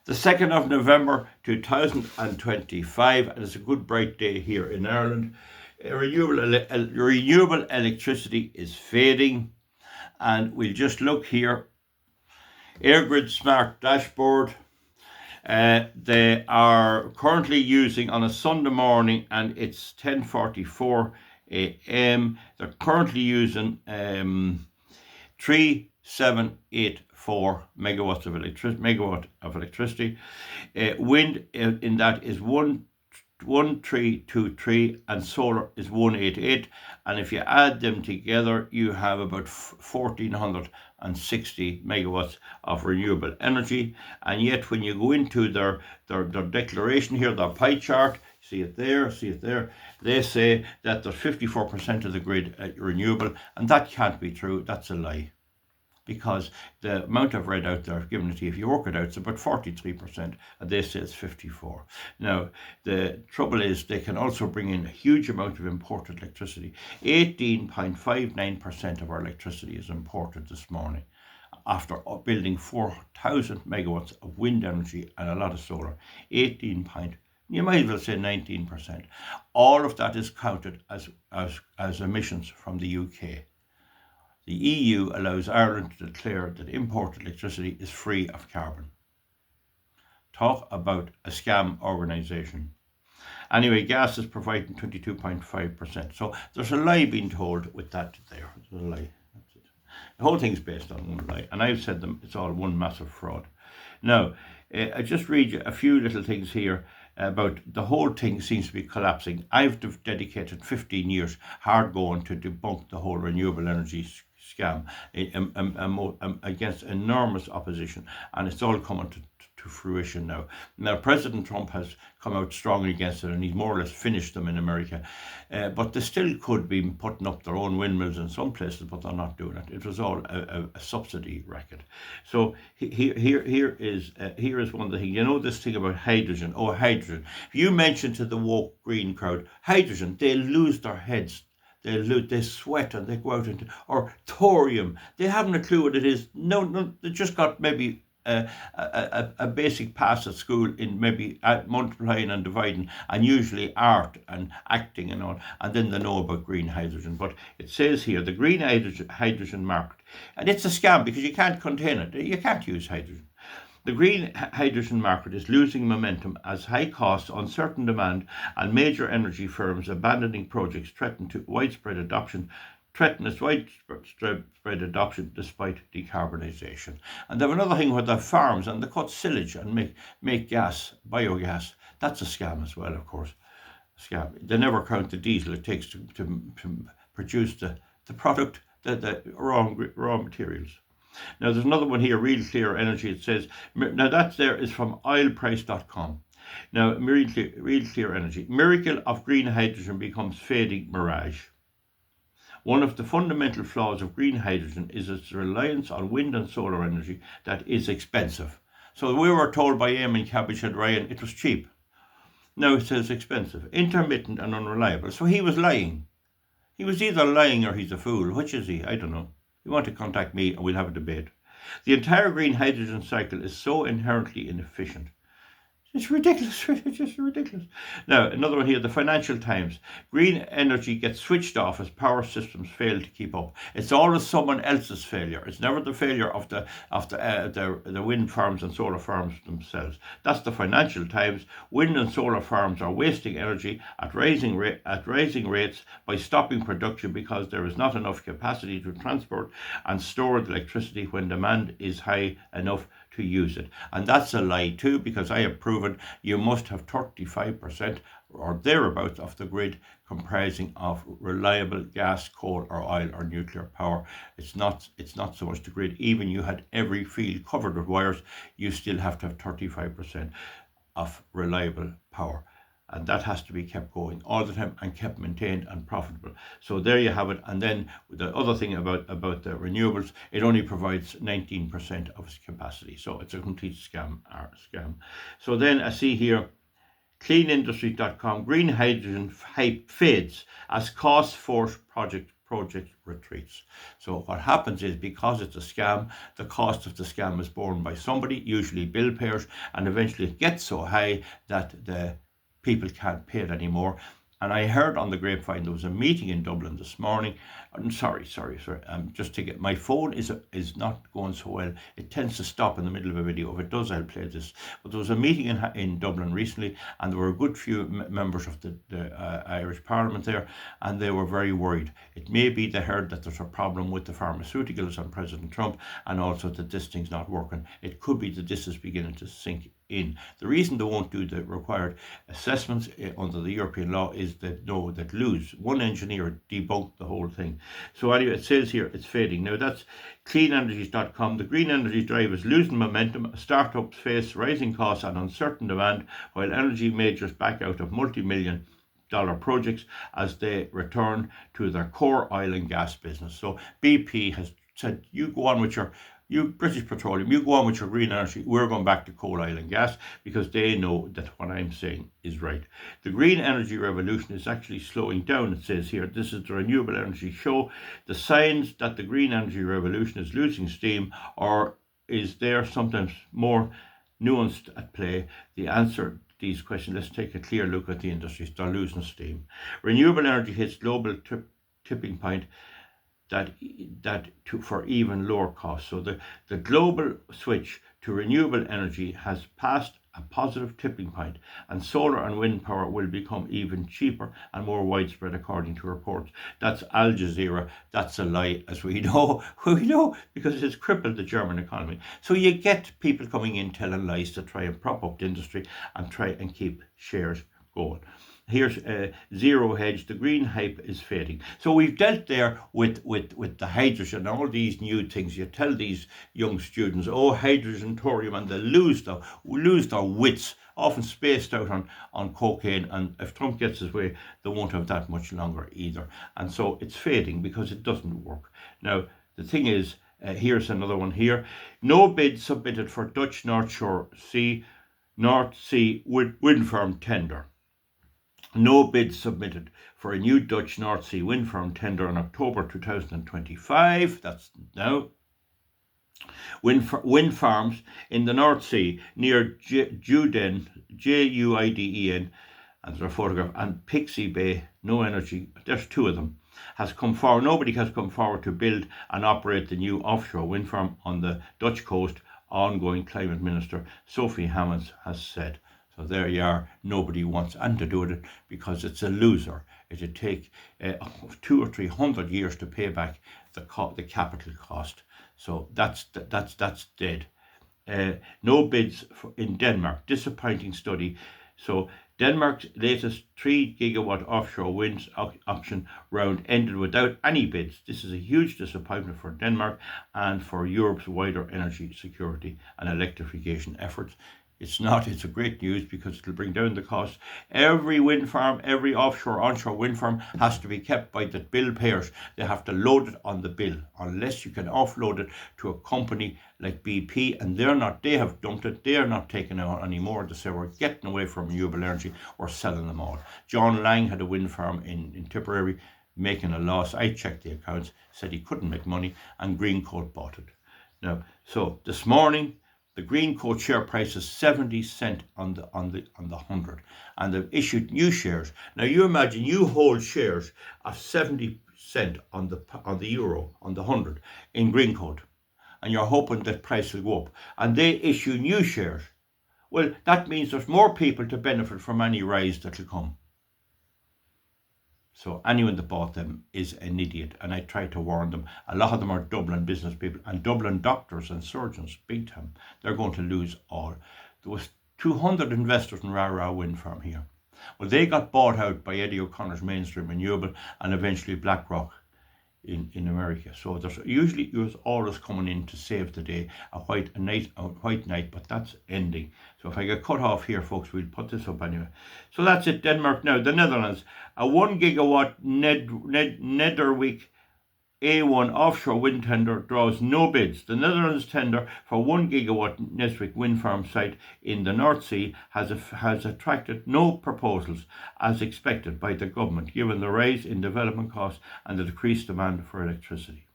The 2nd of November 2025, and it's a good bright day here in Ireland. Renewable electricity is fading, and we'll just look here. AirGrid Smart Dashboard. They are currently using on a Sunday morning, and it's 10:44 a.m. They're currently using 3784 megawatt of electricity. Wind in that is 1323, and solar is 188, and if you add them together you have about 1460 megawatts of renewable energy. And yet when you go into their declaration here, their pie chart, see it there, they say that there's 54% of the grid renewable, and that can't be true. That's a lie, because the amount I've read out there, I've given it to you, if you work it out, it's about 43%, and they say it's 54%. Now, the trouble is they can also bring in a huge amount of imported electricity. 18.59% of our electricity is imported this morning, after building 4,000 megawatts of wind energy and a lot of solar. You might as well say 19%. All of that is counted as emissions from the UK. The EU allows Ireland to declare that imported electricity is free of carbon. Talk about a scam organisation. Anyway, gas is providing 22.5%. So there's a lie being told with that there. There's a lie. That's it. The whole thing's based on one lie. And I've said them, it's all one massive fraud. Now, I just read you a few little things here about the whole thing seems to be collapsing. I've dedicated 15 years hard going to debunk the whole renewable energy scam against enormous opposition, and it's all coming to fruition now. Now, President Trump has come out strongly against it, and he's more or less finished them in America. But they still could be putting up their own windmills in some places, but they're not doing it. It was all a subsidy racket. So here is one of the things. You know this thing about hydrogen. Oh, hydrogen. If you mention to the woke green crowd hydrogen, they'll lose their heads. They sweat and they go out into, or thorium. They haven't a clue what it is. No, they just got maybe a basic pass at school in maybe multiplying and dividing, and usually art and acting and all, and then they know about green hydrogen. But it says here the green hydrogen market, and it's a scam because you can't contain it. You can't use hydrogen. The green hydrogen market is losing momentum as high costs, uncertain demand, and major energy firms abandoning projects threaten its widespread adoption despite decarbonisation. And they have another thing where they have farms and they cut silage and make gas, biogas. That's a scam as well, of course. Scam. They never count the diesel it takes to produce the product, the raw materials. Now there's another one here, Real Clear Energy. It says, now that there is from oilprice.com. Now, Real Clear Energy. Miracle of green hydrogen becomes fading mirage. One of the fundamental flaws of green hydrogen is its reliance on wind and solar energy that is expensive. So we were told by Eamon Cabbage and Ryan it was cheap. Now it says expensive, intermittent and unreliable. So he was lying. He was either lying or he's a fool. Which is he? I don't know. You want to contact me and we'll have a debate. The entire green hydrogen cycle is so inherently inefficient. It's ridiculous. It's just ridiculous. Now, another one here, the Financial Times. Green energy gets switched off as power systems fail to keep up. It's always someone else's failure. It's never the failure of the wind farms and solar farms themselves. That's the Financial Times. Wind and solar farms are wasting energy at rising rates by stopping production because there is not enough capacity to transport and store the electricity when demand is high enough to use it. And that's a lie too, because I have proven you must have 35% or thereabouts of the grid comprising of reliable gas, coal or oil or nuclear power. It's not so much the grid. Even you had every field covered with wires, you still have to have 35% of reliable power. And that has to be kept going all the time and kept maintained and profitable. So there you have it. And then the other thing about the renewables, it only provides 19% of its capacity. So it's a complete scam. So then I see here, cleanindustry.com, green hydrogen hype fades as cost force project project retreats. So what happens is, because it's a scam, the cost of the scam is borne by somebody, usually bill payers, and eventually it gets so high that the people can't pay it anymore. And I heard on the grapevine there was a meeting in Dublin this morning. I'm sorry. Just to get, my phone is not going so well. It tends to stop in the middle of a video. If it does, I'll play this. But there was a meeting in Dublin recently, and there were a good few members of the Irish Parliament there, and they were very worried. It may be they heard that there's a problem with the pharmaceuticals and President Trump, and also that this thing's not working. It could be that this is beginning to sink in. The reason they won't do the required assessments under the European law is that lose. One engineer debunked the whole thing. So anyway, it says here it's fading. Now that's cleanenergies.com. The green energy drive is losing momentum. Startups face rising costs and uncertain demand, while energy majors back out of multi-million dollar projects as they return to their core oil and gas business. So BP has said, you British Petroleum, you go on with your green energy, we're going back to coal, oil and gas, because they know that what I'm saying is right. The green energy revolution is actually slowing down, it says here. This is the Renewable Energy Show. The signs that the green energy revolution is losing steam, or is there sometimes more nuanced at play? The answer these questions, let's take a clear look at the industries. They're losing steam. Renewable energy hits global tipping point for even lower costs. So the global switch to renewable energy has passed a positive tipping point, and solar and wind power will become even cheaper and more widespread, according to reports. That's Al Jazeera. That's a lie, as we know, because it's crippled the German economy. So you get people coming in telling lies to try and prop up the industry and try and keep shares going. Here's Zero Hedge. The green hype is fading. So we've dealt there with the hydrogen, all these new things. You tell these young students, oh, hydrogen, thorium, and they lose their wits, often spaced out on cocaine. And if Trump gets his way, they won't have that much longer either. And so it's fading because it doesn't work. Now, the thing is, here's another one here. No bid submitted for Dutch North Sea wind farm tender. No bid submitted for a new Dutch North Sea wind farm tender in October 2025. That's now. Wind farms in the North Sea near Juiden, Juiden, and there's a photograph, and Pixie Bay, no energy, there's two of them, has come forward. Nobody has come forward to build and operate the new offshore wind farm on the Dutch coast, ongoing Climate Minister Sophie Hammonds has said. So there you are. Nobody wants to do it because it's a loser. It'd take 200 or 300 years to pay back the capital cost. So that's dead. No bids in Denmark. Disappointing study. So Denmark's latest 3 gigawatt offshore wind auction round ended without any bids. This is a huge disappointment for Denmark and for Europe's wider energy security and electrification efforts. It's not. It's a great news because it'll bring down the cost. Every wind farm, every onshore wind farm has to be kept by the bill payers. They have to load it on the bill, unless you can offload it to a company like BP, and they have dumped it. They're not taking it on anymore. They say, we're getting away from renewable energy, we're selling them all. John Lang had a wind farm in Tipperary making a loss. I checked the accounts, said he couldn't make money, and Greatcoat bought it. Now, so this morning, the Greatcoat share price is 70 cents on the 100, and they've issued new shares. Now you imagine you hold shares of 70 cents on the euro, on the 100 in Greatcoat, and you're hoping that price will go up, and they issue new shares. Well, that means there's more people to benefit from any rise that will come. So anyone that bought them is an idiot, and I try to warn them. A lot of them are Dublin business people and Dublin doctors and surgeons, big time. They're going to lose all. There was 200 investors in Rara Wind Farm here. Well, they got bought out by Eddie O'Connor's Mainstream Renewable and eventually BlackRock in America. So there's always coming in to save the day, a white knight, but that's ending. So if I get cut off here, folks, we'll put this up anyway. So that's it. Denmark now. The Netherlands, a 1 gigawatt Nederwiek A1 offshore wind tender draws no bids. The Netherlands tender for 1 gigawatt Neswick wind farm site in the North Sea has attracted no proposals as expected by the government, given the rise in development costs and the decreased demand for electricity.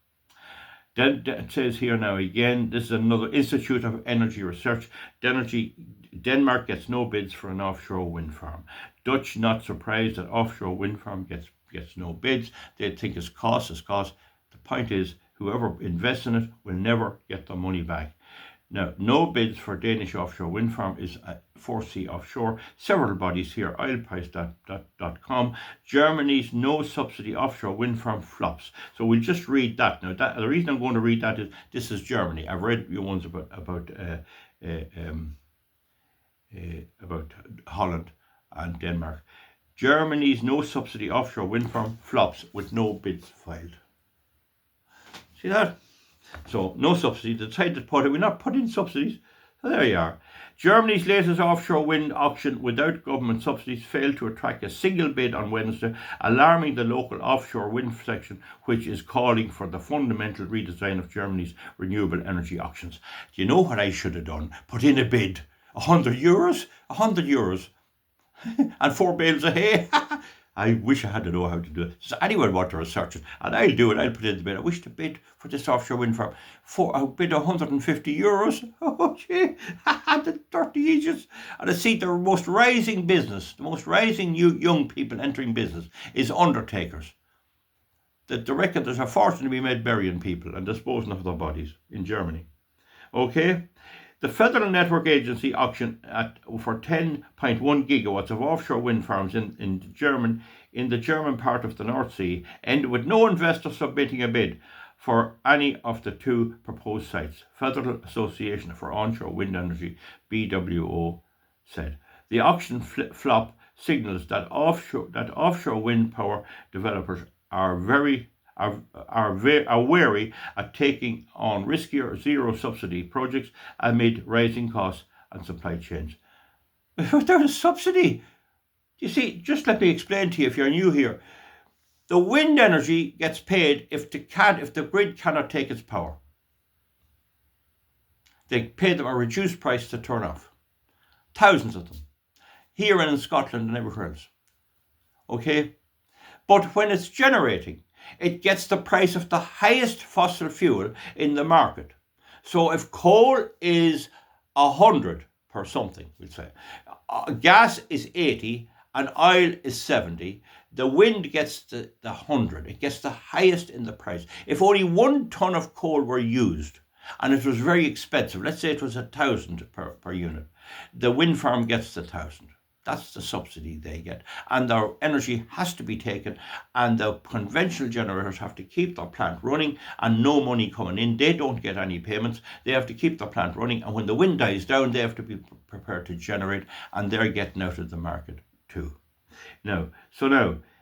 Then it says here now again, this is another Institute of Energy Research. Denmark gets no bids for an offshore wind farm. Dutch not surprised that offshore wind farm gets no bids. They think it's cost. The point is, whoever invests in it will never get the money back. Now, no bids for Danish offshore wind farm is 4C Offshore. Several bodies here, oilprice.com. Germany's no subsidy offshore wind farm flops. So we'll just read that. Now, the reason I'm going to read that is this is Germany. I've read your ones about Holland and Denmark. Germany's no subsidy offshore wind farm flops with no bids filed. See that? So, no subsidy. They decided to put it. We're not putting subsidies. So there you are. Germany's latest offshore wind auction without government subsidies failed to attract a single bid on Wednesday, alarming the local offshore wind section, which is calling for the fundamental redesign of Germany's renewable energy auctions. Do you know what I should have done? Put in a bid. €100? €100. And 4 bales of hay. I wish I had to know how to do it. Does anyone want to research it? And I'll do it. I'll put in the bid. I wish to bid for this offshore wind farm. I bid €150. Oh, gee. The dirty ages. And I see the most rising business, the most rising young people entering business is undertakers. They reckon there's a fortune to be made burying people and disposing of their bodies in Germany. Okay? The Federal Network Agency auction for 10.1 gigawatts of offshore wind farms in the German part of the North Sea ended with no investor submitting a bid for any of the 2 proposed sites, Federal Association for Onshore Wind Energy, BWO, said. The auction flop signals that offshore wind power developers are wary at taking on riskier zero-subsidy projects amid rising costs and supply chains. But there's a subsidy. You see, just let me explain to you if you're new here. The wind energy gets paid if the grid cannot take its power. They pay them a reduced price to turn off. Thousands of them. Here and in Scotland and everywhere else. Okay? But when it's generating, it gets the price of the highest fossil fuel in the market. So if coal is 100 per something, we'll say, gas is 80 and oil is 70, the wind gets the 100. It gets the highest in the price. If only 1 ton of coal were used and it was very expensive, let's say it was 1,000 per unit, the wind farm gets the 1,000. That's the subsidy they get. And their energy has to be taken, and the conventional generators have to keep their plant running and no money coming in. They don't get any payments. They have to keep their plant running, and when the wind dies down, they have to be prepared to generate, and they're getting out of the market too. Now,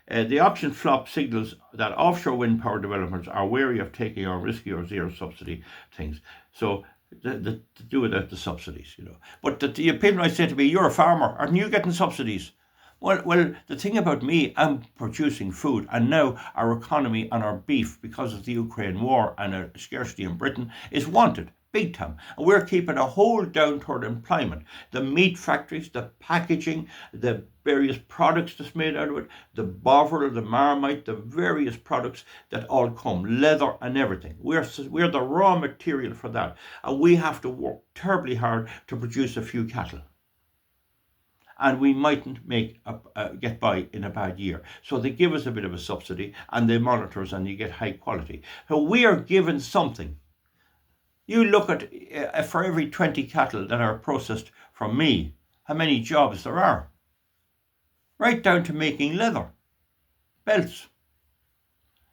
the auction flop signals that offshore wind power developers are wary of taking on risky or zero subsidy things. So to do without the subsidies, you know. But the people might say to me, you're a farmer, aren't you getting subsidies? Well, the thing about me, I'm producing food, and now our economy and our beef, because of the Ukraine war and a scarcity in Britain, is wanted big time. And we're keeping a hold down toward employment. The meat factories, the packaging, the various products that's made out of it, the bovril, the marmite, the various products that all come, leather and everything. We're the raw material for that. And we have to work terribly hard to produce a few cattle. And we mightn't get by in a bad year. So they give us a bit of a subsidy and they monitor us and you get high quality. So we are given something. You look at, for every 20 cattle that are processed from me, how many jobs there are. Right down to making leather, belts,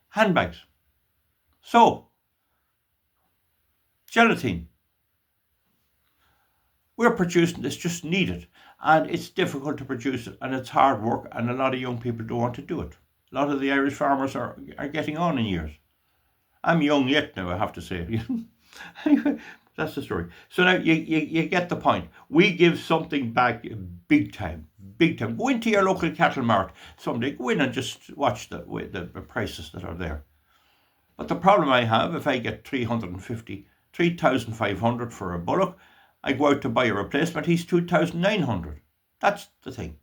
handbags, soap, gelatine. We're producing this, just needed. And it's difficult to produce it, and it's hard work, and a lot of young people don't want to do it. A lot of the Irish farmers are getting on in years. I'm young yet now, I have to say. Anyway, that's the story. So now you get the point. We give something back big time, big time. Go into your local cattle mart someday. Go in and just watch the prices that are there. But the problem I have, if I get 3,500 for a bullock, I go out to buy a replacement, he's 2,900. That's the thing.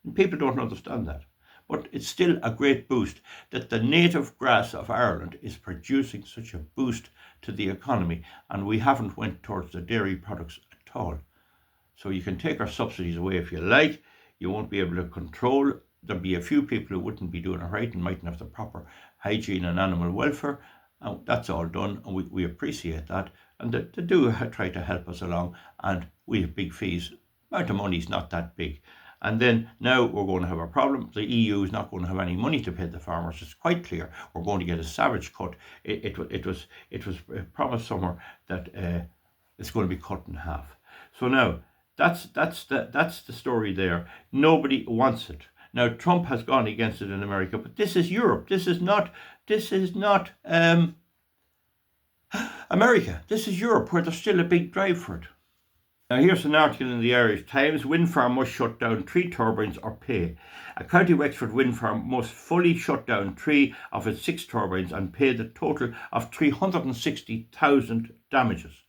And people don't understand that. But it's still a great boost that the native grass of Ireland is producing such a boost to the economy, and we haven't went towards the dairy products at all. So you can take our subsidies away if you like. You won't be able to control. There'll be a few people who wouldn't be doing it right and mightn't have the proper hygiene and animal welfare. And that's all done, and we appreciate that. And they do try to help us along, and we have big fees. The amount of money is not that big. And then now we're going to have a problem. The EU is not going to have any money to pay the farmers. It's quite clear. We're going to get a savage cut. It was promised somewhere that it's going to be cut in half. So now that's the story there. Nobody wants it. Now Trump has gone against it in America, but this is Europe. This is not America. This is Europe, where there's still a big drive for it. Now here's an article in the Irish Times. Wind farm must shut down 3 turbines or pay. A County Wexford wind farm must fully shut down 3 of its 6 turbines and pay the total of 360,000 damages.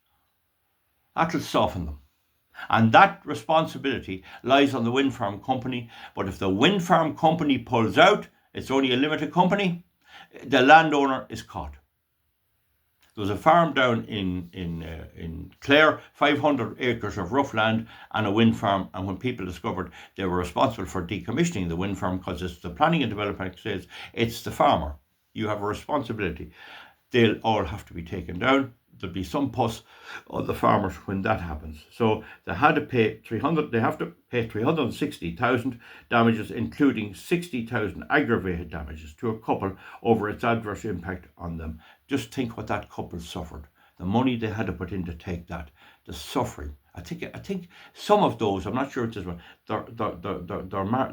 That'll soften them. And that responsibility lies on the wind farm company. But if the wind farm company pulls out, it's only a limited company, the landowner is caught. There was a farm down in Clare, 500 acres of rough land and a wind farm. And when people discovered they were responsible for decommissioning the wind farm, because it's the Planning and Development says it's the farmer, you have a responsibility. They'll all have to be taken down. There'll be some pus on the farmers when that happens. So they had to pay 300. They have to pay 360,000 damages, including 60,000 aggravated damages to a couple over its adverse impact on them. Just think what that couple suffered. The money they had to put in to take that, the suffering. I think some of those. I'm not sure it's this one.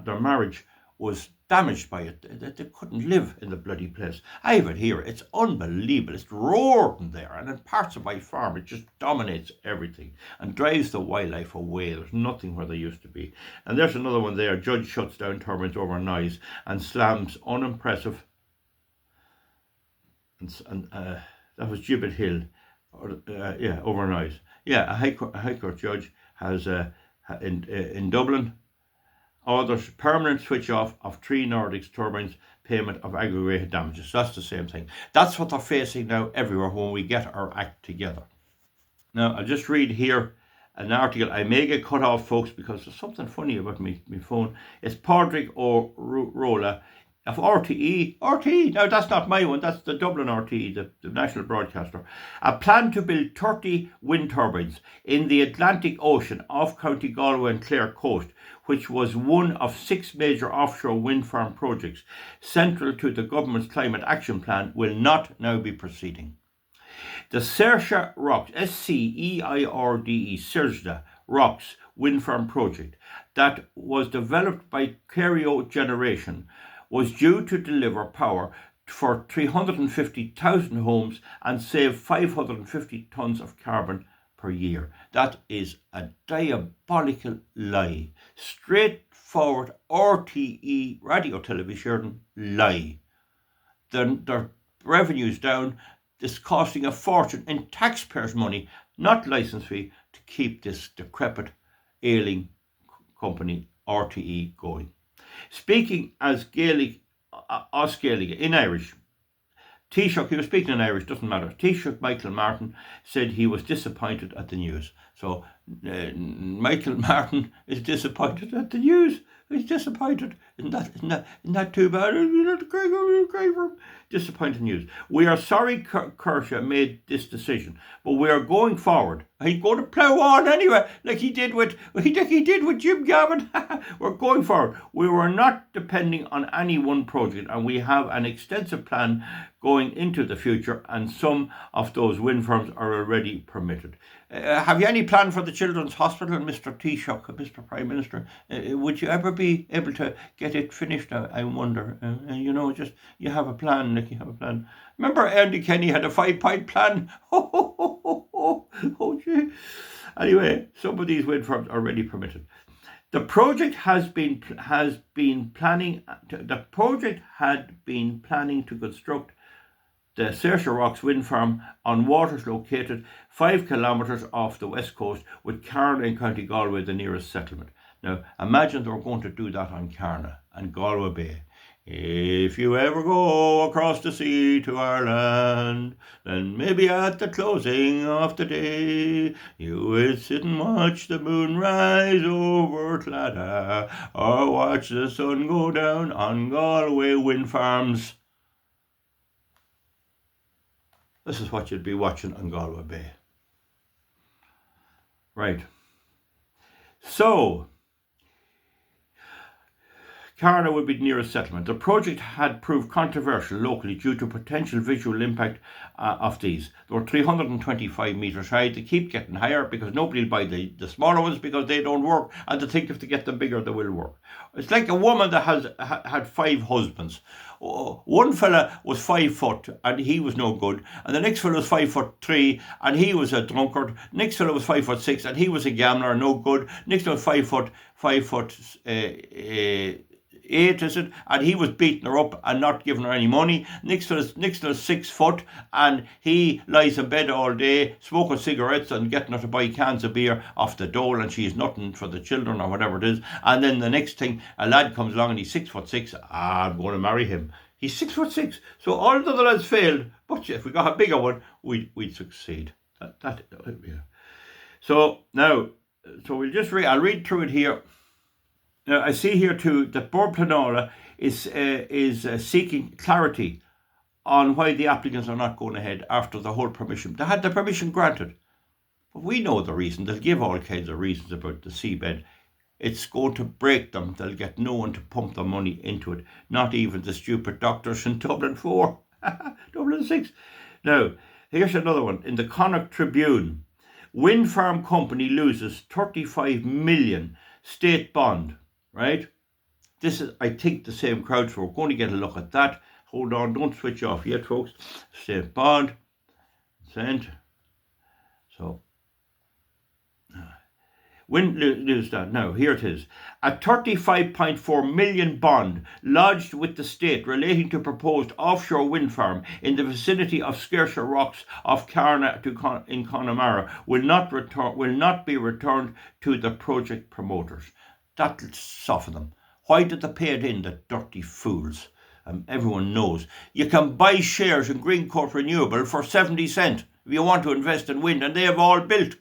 Their marriage was damaged by it. They couldn't live in the bloody place. I have it here. It's unbelievable. It's roaring there. And in parts of my farm, it just dominates everything and drives the wildlife away. There's nothing where they used to be. And there's another one there. Judge shuts down turbines over noise and slams unimpressive. And that was Gibbet Hill. Over noise. Yeah, a High Court judge has in Dublin orders permanent switch off of 3 Nordics turbines, payment of aggravated damages. That's the same thing. That's what they're facing now everywhere when we get our act together. Now, I'll just read here an article. I may get cut off, folks, because there's something funny about my phone. It's Padraig O'Rolla of RTE. Now, that's not my one. That's the Dublin RTE, the national broadcaster. A plan to build 30 wind turbines in the Atlantic Ocean off County Galway and Clare coast, which was one of 6 major offshore wind farm projects central to the government's climate action plan, will not now be proceeding. The Cersa Rocks, SCEIRDE, Cersa Rocks wind farm project that was developed by Kerio Generation was due to deliver power for 350,000 homes and save 550 tonnes of carbon per year. That is a diabolical lie. Straightforward RTE, radio television lie. Their revenue's down. It's costing a fortune in taxpayers' money, not licence fee, to keep this decrepit, ailing company RTE going. Speaking as Gaelic, in Irish, Taoiseach, he was speaking in Irish, doesn't matter. Taoiseach Michael Martin said he was disappointed at the news. So Michael Martin is disappointed at the news. He's disappointed. Isn't that too bad? Disappointed news. We are sorry Cersa made this decision, but we are going forward. He's going to plough on anyway, like he did with Jim Gavin. We're going forward. We were not depending on any one project, and we have an extensive plan going into the future, and some of those wind farms are already permitted. Have you any plan for the Children's Hospital, Mr. Taoiseach, Mr. Prime Minister? Would you ever be able to get it finished? I wonder. Just you have a plan, like you have a plan. Remember, Andy Kenny had a 5-point plan. Oh, gee. Anyway, some of these wind farms are already permitted. The project had been planning to construct the Cersa Rocks wind farm on waters located 5 kilometres off the west coast, with Carna in County Galway the nearest settlement. Now, imagine they were going to do that on Carna and Galway Bay. If you ever go across the sea to Ireland, then maybe at the closing of the day, you will sit and watch the moon rise over Claddagh, or watch the sun go down on Galway wind farms. This is what you'd be watching on Galway Bay. Right. So, Carna would be the nearest settlement. The project had proved controversial locally due to potential visual impact of these. They were 325 metres high. They keep getting higher because nobody will buy the smaller ones because they don't work, and they think if they get them bigger they will work. It's like a woman that has had 5 husbands. One fella was 5 foot and he was no good, and the next fella was 5'3" and he was a drunkard. Next fella was 5'6" and he was a gambler, no good. Next one was 5'8", is it? And he was beating her up and not giving her any money. Next fella's 6 foot and he lies in bed all day smoking cigarettes and getting her to buy cans of beer off the dole, and she's nothing for the children or whatever it is. And then the next thing, a lad comes along and he's 6'6". I'm going to marry him. He's 6'6". So all the other lads failed, but if we got a bigger one, we'd succeed. Yeah. So now, we'll just I'll read through it here. Now, I see here too that Bord Pleanála is seeking clarity on why the applicants are not going ahead after the whole permission. They had the permission granted, but we know the reason. They'll give all kinds of reasons about the seabed. It's going to break them. They'll get no one to pump the money into it, not even the stupid doctors in Dublin 4, Dublin 6. Now, here's another one. In the Connacht Tribune, wind farm company loses 35 million state bond. Right? This is, I think, the same crowd, so we're going to get a look at that. Hold on, don't switch off yet, folks. State bond, sent. So, when lose that? Now, here it is. A 35.4 million bond lodged with the state relating to proposed offshore wind farm in the vicinity of Cersa Rocks off Carna in Connemara will not be returned to the project promoters. That'll soften them. Why did they pay it in, the dirty fools? Everyone knows. You can buy shares in Greatcoat Renewable for 70 cents if you want to invest in wind, and they have all built.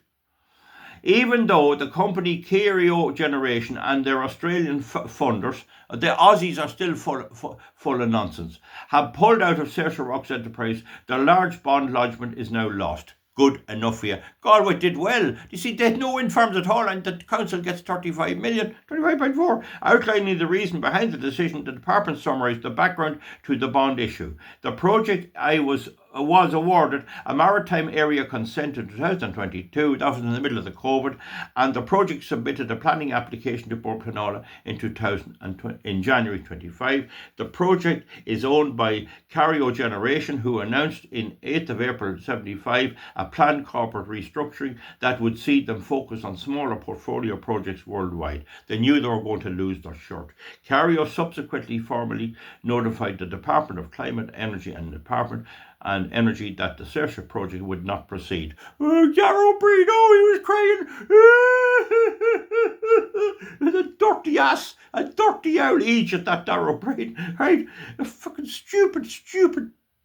Even though the company Kerio Generation and their Australian funders, the Aussies are still full of nonsense, have pulled out of Cersa Rocks Enterprise, the large bond lodgement is now lost. Good enough for you. Galway did well. You see, they had no wind farms at all, and the council gets 35 million, 25.4. Outlining the reason behind the decision, the department summarised the background to the bond issue. The project was awarded a maritime area consent in 2022. That was in the middle of the COVID, and the project submitted a planning application to Bord Pleanála in January 25. The project is owned by Kerio Generation, who announced in 8th of April 75 a planned corporate restructuring that would see them focus on smaller portfolio projects worldwide. They knew they were going to lose their shirt. Kerio subsequently formally notified the Department of Climate, Energy and Energy that the Cersa project would not proceed. Darrow Breed, he was crying. A dirty ass, a dirty old Egypt, that Darrow Breed, right? A fucking stupid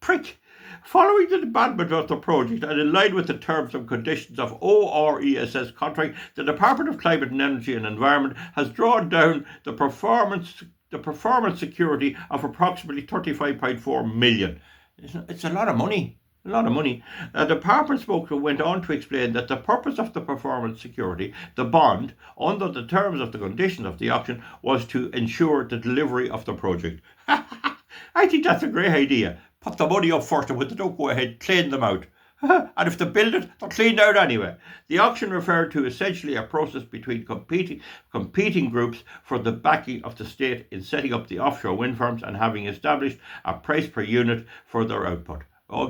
prick. Following the abandonment of the project and in line with the terms and conditions of ORESS contract, the Department of Climate and Energy and Environment has drawn down the performance security of approximately 35.4 million. It's a lot of money. The department spokesman went on to explain that the purpose of the performance security, the bond, under the terms of the conditions of the auction, was to ensure the delivery of the project. I think that's a great idea. Put the money up first, and when they don't go ahead, clean them out. And if they build it, they're cleaned out anyway. The auction referred to essentially a process between competing groups for the backing of the state in setting up the offshore wind farms and having established a price per unit for their output.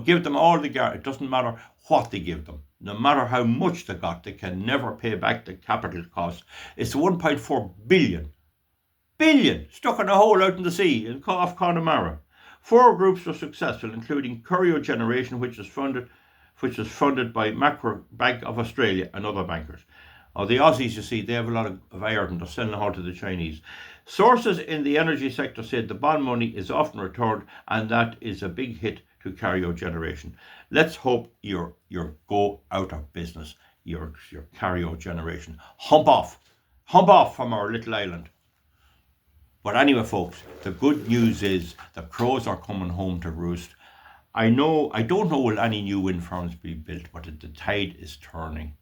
Give them all it doesn't matter what they give them. No matter how much they got, they can never pay back the capital costs. It's 1.4 billion stuck in a hole out in the sea off Connemara. 4 groups were successful, including Corio Generation, which was funded by Macro Bank of Australia and other bankers. The Aussies, you see, they have a lot of Ireland. They're selling it all to the Chinese. Sources in the energy sector said the bond money is often returned, and that is a big hit to Corio Generation. Let's hope you're go out of business, your Corio Generation. Hump off from our little island. But anyway, folks, the good news is the crows are coming home to roost. I don't know will any new wind farms be built, but the tide is turning.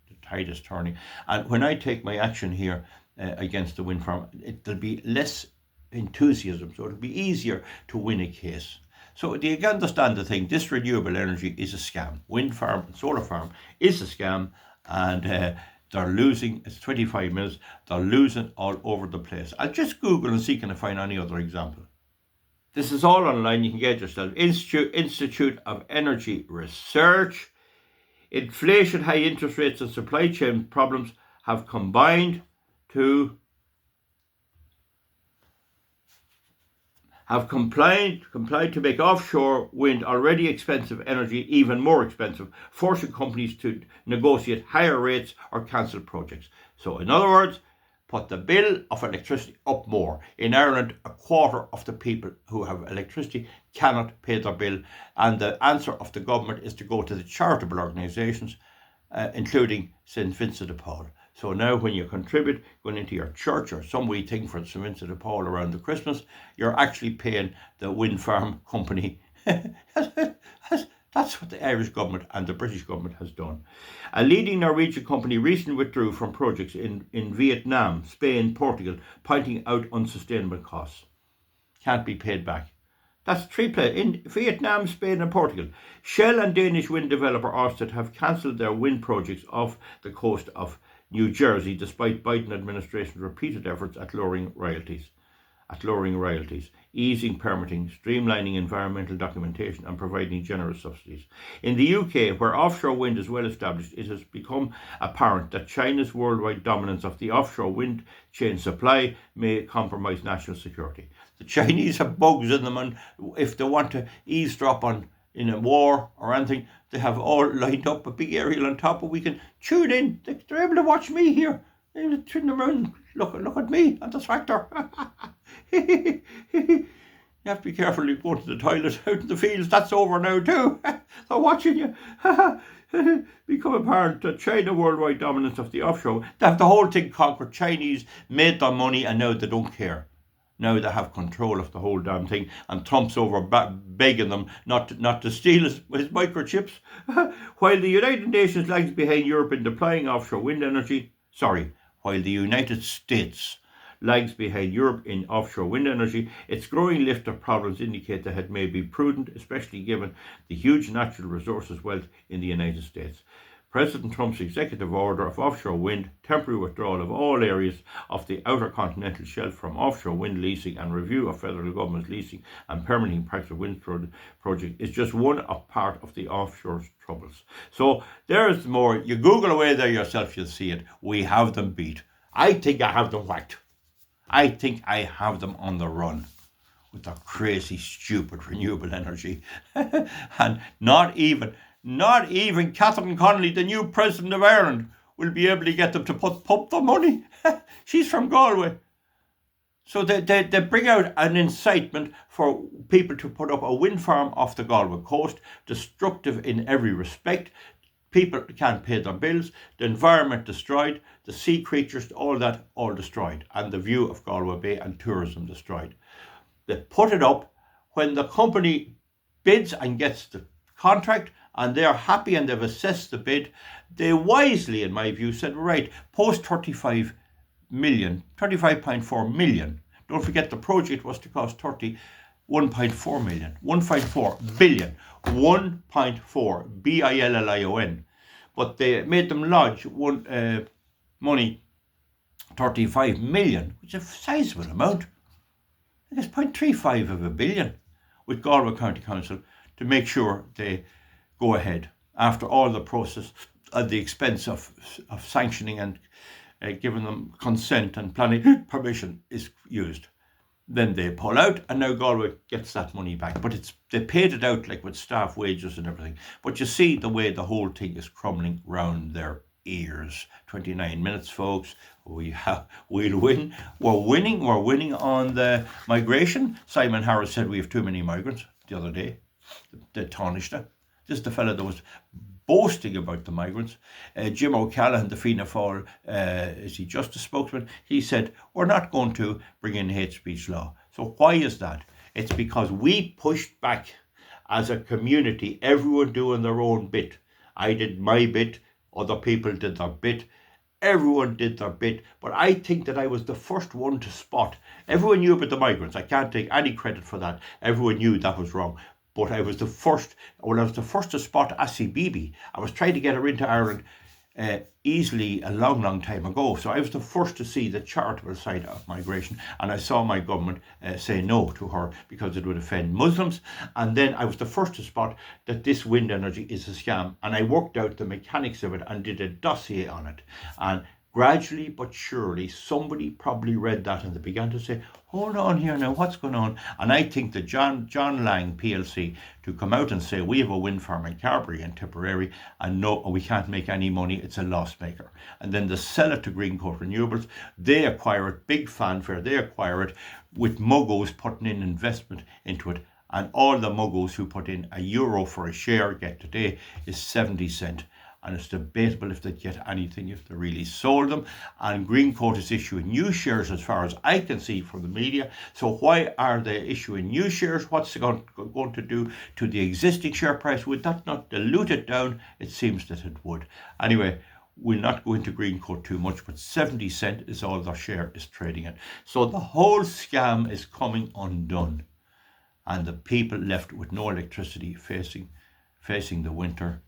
And when I take my action here against the wind farm, there'll be less enthusiasm, so it'll be easier to win a case. So do you understand the thing? This renewable energy is a scam. Wind farm and solar farm is a scam, and they're losing. It's 25 minutes. They're losing all over the place. I'll just Google and see can I find any other example. This is all online. You can get yourself. Institute of Energy Research. Inflation, high interest rates, and supply chain problems have complied to make offshore wind already expensive energy even more expensive, forcing companies to negotiate higher rates or cancel projects. So in other words, put the bill of electricity up more. In Ireland, a quarter of the people who have electricity cannot pay their bill, and the answer of the government is to go to the charitable organisations, including St Vincent de Paul. So now when you contribute, going into your church or some wee thing for St Vincent de Paul around the Christmas, you're actually paying the wind farm company. That's what the Irish government and the British government has done. A leading Norwegian company recently withdrew from projects in Vietnam, Spain, Portugal, pointing out unsustainable costs. Can't be paid back. That's 3 places in Vietnam, Spain and Portugal. Shell and Danish wind developer Ørsted have cancelled their wind projects off the coast of New Jersey, despite Biden administration's repeated efforts at lowering royalties, easing permitting, streamlining environmental documentation and providing generous subsidies. In the UK, where offshore wind is well established, it has become apparent that China's worldwide dominance of the offshore wind chain supply may compromise national security. The Chinese have bugs in them, and if they want to eavesdrop in a war or anything, they have all lined up a big aerial on top, and we can tune in. They're able to watch me here. They turn around, look at me on the tractor. You have to be careful you go to the toilet out in the fields. That's over now too. They're watching you. Become apparent that China worldwide dominance of the offshore. They have the whole thing conquered. Chinese made their money and now they don't care. Now they have control of the whole damn thing, and Trump's over begging them not to steal his microchips. While the United Nations lags behind Europe in deploying offshore wind energy, while the United States lags behind Europe in offshore wind energy, its growing list of problems indicate that it may be prudent, especially given the huge natural resources wealth in the United States. President Trump's executive order of offshore wind, temporary withdrawal of all areas of the outer continental shelf from offshore wind leasing, and review of federal government's leasing and permitting practice of wind project is just one part of the offshore troubles. So there's more. You Google away there yourself, you'll see it. We have them beat. I think I have them whacked. I think I have them on the run with their crazy, stupid renewable energy. And not even Catherine Connolly, the new president of Ireland, will be able to get them to pump the money. She's from Galway. So they bring out an incitement for people to put up a wind farm off the Galway coast, destructive in every respect. People can't pay their bills, the environment destroyed, the sea creatures, all that, all destroyed, and the view of Galway Bay and tourism destroyed. They put it up when the company bids and gets the contract, and they're happy and they've assessed the bid. They wisely, in my view, said, right, post 35.4 million. Don't forget the project was to cost 1.4 million, 1.4 billion, 1.4 billion. But they made them lodge money 35 million, which is a sizable amount. It's 0.35 of a billion with Galway County Council to make sure they go ahead after all the process at the expense of sanctioning and giving them consent and planning permission is used. Then they pull out, and now Galway gets that money back. But they paid it out like with staff wages and everything. But you see the way the whole thing is crumbling round their ears. 29 minutes, folks. We'll win. We're winning on the migration. Simon Harris said we have too many migrants the other day. The Taoiseach. This is the fella that was boasting about the migrants. Jim O'Callaghan, the Fianna Fáil, is he just a spokesman? He said, we're not going to bring in hate speech law. So why is that? It's because we pushed back as a community, everyone doing their own bit. I did my bit, other people did their bit. Everyone did their bit, but I think that I was the first one to spot. Everyone knew about the migrants. I can't take any credit for that. Everyone knew that was wrong. But I was the first, I was the first to spot Assie Bibi. I was trying to get her into Ireland easily a long time ago. So I was the first to see the charitable side of migration, and I saw my government say no to her because it would offend Muslims. And then I was the first to spot that this wind energy is a scam, and I worked out the mechanics of it and did a dossier on it. And gradually but surely somebody probably read that and they began to say, hold on here now, what's going on? And I think that John Lang PLC to come out and say we have a wind farm in Carbery and Tipperary and no, we can't make any money, it's a loss maker. And then they sell it to Greatcoat Renewables, they acquire it, big fanfare, they acquire it with muggos putting in investment into it. And all the muggos who put in €1 for a share get today is 70 cents. And it's debatable if they'd get anything if they really sold them. And Greatcoat is issuing new shares as far as I can see from the media. So why are they issuing new shares? What's it going to do to the existing share price? Would that not dilute it down? It seems that it would. Anyway, we'll not go into Greatcoat too much, but 70 cents is all their share is trading at. So the whole scam is coming undone. And the people left with no electricity facing the winter.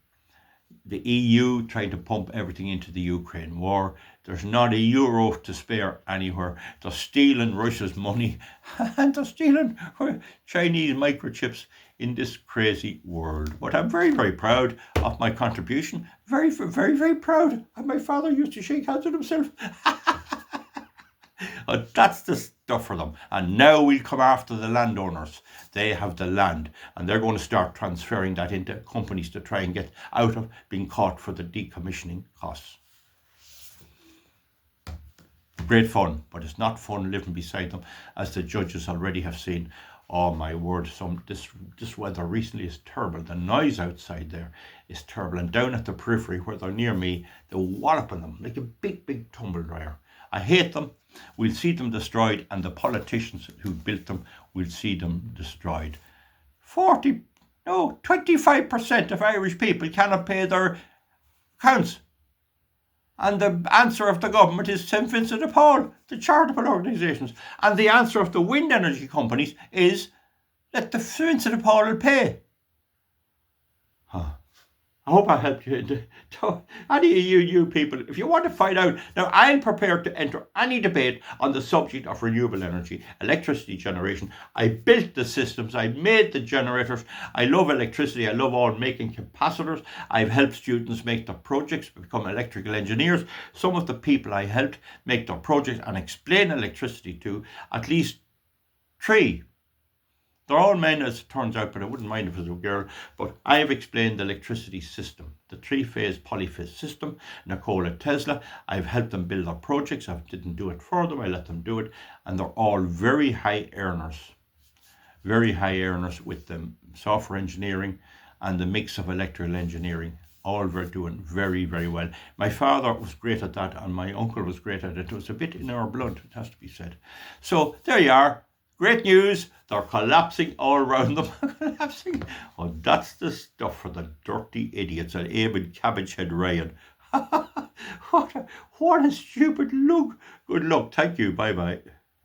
The EU trying to pump everything into the Ukraine war. There's not €1 to spare anywhere. They're stealing Russia's money and they're stealing Chinese microchips in this crazy world. But I'm very proud of my contribution. Very proud. And my father used to shake hands with himself. That's the stuff for them. And now we'll come after the landowners. They have the land and they're going to start transferring that into companies to try and get out of being caught for the decommissioning costs. Great fun, but it's not fun living beside them, as the judges already have seen. Oh my word, this weather recently is terrible. The noise outside there is terrible. And down at the periphery where they're near me, they're walloping them like a big tumble dryer. I hate them. We'll see them destroyed, and the politicians who built them will see them destroyed. 25% of Irish people cannot pay their accounts. And the answer of the government is St. Vincent de Paul, the charitable organisations. And the answer of the wind energy companies is let the St. Vincent de Paul will pay. I hope I helped you. Any of you people, if you want to find out, now I'm prepared to enter any debate on the subject of renewable energy, electricity generation. I built the systems, I made the generators, I love electricity, I love all making capacitors. I've helped students make their projects, become electrical engineers. Some of the people I helped make their projects and explain electricity to, at least 3. They're all men, as it turns out, but I wouldn't mind if it was a girl. But I have explained the electricity system, the 3-phase polyphase system. Nikola Tesla, I've helped them build their projects. I didn't do it for them, I let them do it. And they're all very high earners with the software engineering and the mix of electrical engineering. All were doing very well. My father was great at that, and my uncle was great at it. It was a bit in our blood, it has to be said. So there you are. Great news, they're collapsing all around them. Collapsing. Oh, that's the stuff for the dirty idiots at Abe Cabbagehead Ryan. What a stupid look. Good luck. Thank you. Bye.